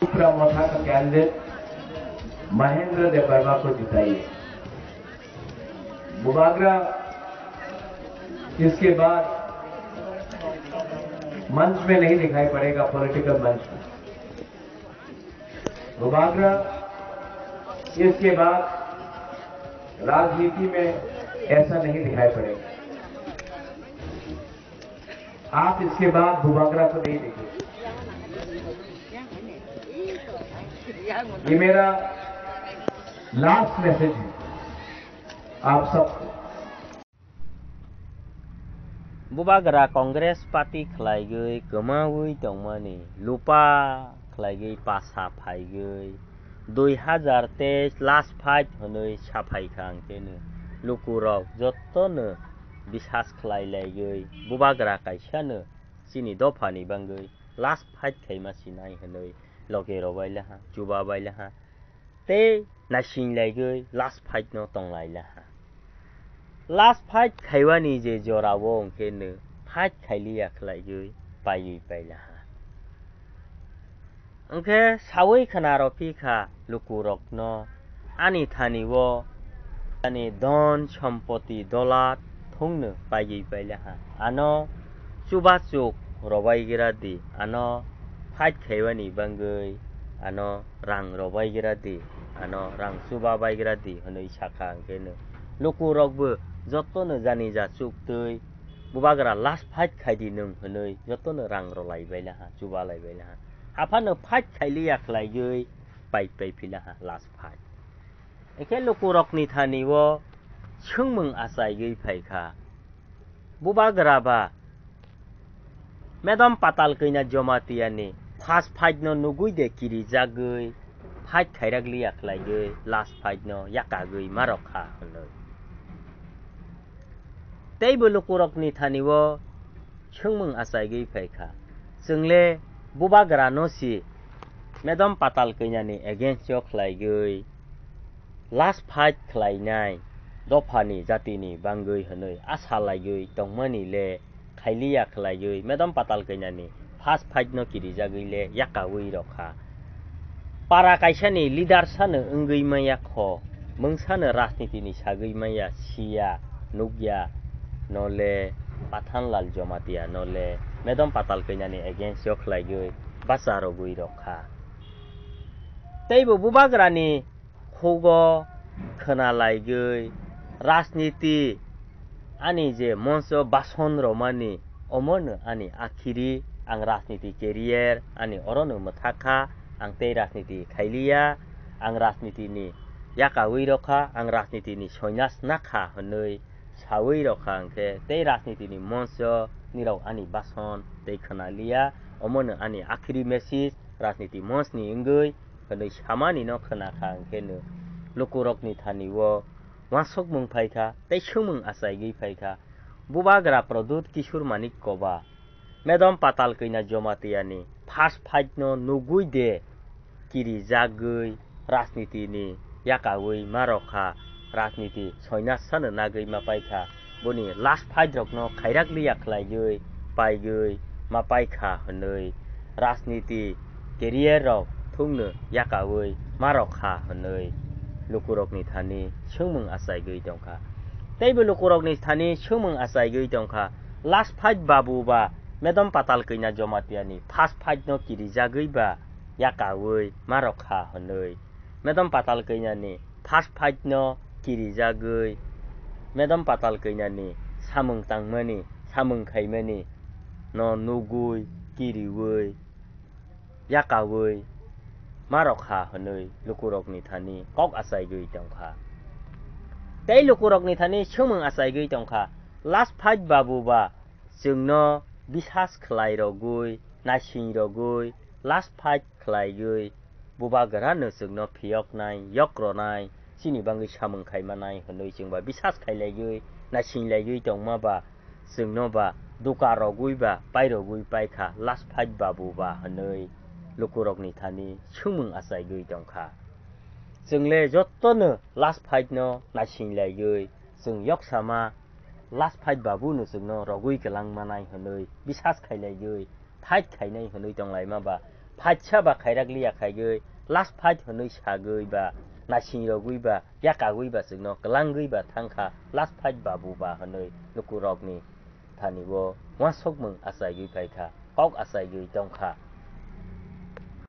दूसरा मोथा का कैंडिडेट महेंद्र देवर्मा को जिताइए। बुबागरा इसके बाद मंच में नहीं दिखाई पड़ेगा, पॉलिटिकल मंच में। बुबागरा इसके बाद राजनीति में ऐसा नहीं दिखाई पड़ेगा। आप इसके बाद बुबागरा को नहीं देखेंगे। ये मेरा लास्ट मैसेज है आप सबको। बुबागरा कांग्रेस पार्टी खलाइगै गमावै दंमानि लुपा खलाइगै पासा फाइगै 2023 लास्ट फाइट हनै साफाइखांखेनो लुकुराव जत्तनो बिसास खलाइलाइगै बुबागरा काइसानो सिनि दफानि बांगै लास्ट फाइट खाइमासि नाय हनै लगे रबाइलाहा जुबाबाइलाहा ते नासिंलाइगै लास्ट फाइट न तंलाइलाहा लास्ट फाइट खाइवानि जे जरावो अंखेनो फाइट खाइलिया खलाइगै पायै पाइलाहा अंखे सावै खनारो पिखा लुकुरक न आनि थानिवो आनि धन सम्पत्ति दलात थंनो पायै पाइलाहा आनो चुबाचुक रबाइगेरादि आनो फाइट खाइवानि बांगै आनो रां रबाइगेरादि आनो रां चुबाबाइगेरादि हनै साखा अंखेनो लुकुरकबो जत्तनो जानि जाचुक तै बुबागरा लास्ट फाइट खाइदि नों हनै जत्तनो रां रलाइबाइलाहा चुबालाइबाइलाहा आफानो फाइट खाइलिया खलाइगै पाइ फिलाहा लास्ट फाइट एखे लुकुरकनि थानिवो सोंमों आसाइगै फाइखा बुबागराबा मेदम पाताल कैना जमातियानि फास्ट फाइट न नुगुइ दे किरि जागै फाइट खाइरागलिया खलाइगै लास्ट फाइट न याकागै मारखा हनै तैबो लुकुरकनि थानिवो सोंमों आसाइगै फाइखा जोंले बुबागरा नसि मेदम पाताल कैनानि एगेन्स्ट खलाइगै लास्ट फाइट खलाइनाय दफानि जातिनि बांगै हनै आसा लाइगै दंमानिले खाइलिया खलाइगै मेदम पाताल कैनानि फास्ट फाइट न किरि जागैले याकावै रखा पारा काइसानि लिडार सानो ओंगैमाया ख मोंसानो राजनीतिनि सागैमाया सिया नुग्या नले पाथानलाल जमातिया नले मेदम पाताल कैनानि एगेन्स्ट खलाइगै बासारगै रखा तैबो बुबागरानि खौगो खोनालाइगै राजनीति आनि जे मंच बासन रमानि अमोनो आनि आखिरि आं राजनीति केरियर आनि अरनो मथाखा आं तै राजनीति खाइलिया आं राजनीतिनि याकावै रखा आं राजनीतिनि सन्यास नाखा हनै सावै रखा अंखे तै राजनीतिनि मंच निराव आनि बासन तै खोनालिया अमोनो आनि आखिरि मेसेज राजनीति मंचनि इंगै हनै सामानि न खोनाखा अंखेनो लुकुरकनि थानिवो वासक मुं फाइखा तै सोमों आसाइगै फाइखा बुबागरा प्रदुत किशोर मानिक कबा मेदम पाताल कैना जमातियानि फास्ट फाइट न नुगुइ दे किरि जागै राजनीतिनि याकावै मारखा राजनीति सन्यास सानो नागै मापाइखा बुनि लास्ट फाइट रक न खाइरागलिया खलाइगै पाइगै मापाइखा हनै राजनीति केरियर रक थुंनो याकावै मारखा हनै लुकुरकनि थानि सोंमों आसाइगै दंखा तैबो लुकुरकनि थानि सोंमों आसाइगै दंखा लास्ट फाइट बाबुबा मेदम पाताल कैना जमातियानि फास्ट फाइट न किरि जागैबा याकावै मारखा हनै मेदम पाताल कैनानि फास्ट फाइट न किरि जागै मेदम पाताल कैनानि सामों तांमानि सामों खाइमानि न नुगुइ किरिवै याकावै मारखा हनै लुकुरकनि थानि कक आसाइगै दंखा तै लुकुरकनि थानि सोमों आसाइगै दंखा लास्ट फाइट बाबुबा जोंनो बिसास खलाइरगै नासिंरगै लास्ट फाइट खलाइगै बुबागरानो जोंनो फियकनाय यक्रनाय सिनि बांगै सामों खाइमानाय हनै जोंबा बिसास खाइलाइगै नासिंलाइगै दंमाबा जोंनोबा दुकारगैबा पाइरगै पाइखा लास्ट फाइट बाबुबा हनै लुकुरकनि थानि सोंमों आसाइगै दंखा जोंले जत्तनो लास्ट फाइट न नासिंलाइगै जों यक्सामा लास्ट फाइट बाबुनो जोंनो रगै गलांमानाय हनै बिसास खाइलाइगै फाइट खाइनाय हनै दंलाइ माबा फाइटसा बा खायरागलिया खायगै लास्ट फाइट हनै सागै बा नासिंरगै बा याकागै बा जोंनो गलांगै बा थांखा लास्ट फाइट बाबु बा हनै नुकु रगनि थानिबो वासकमों आसायगै फायखा कक आसायगै दंखा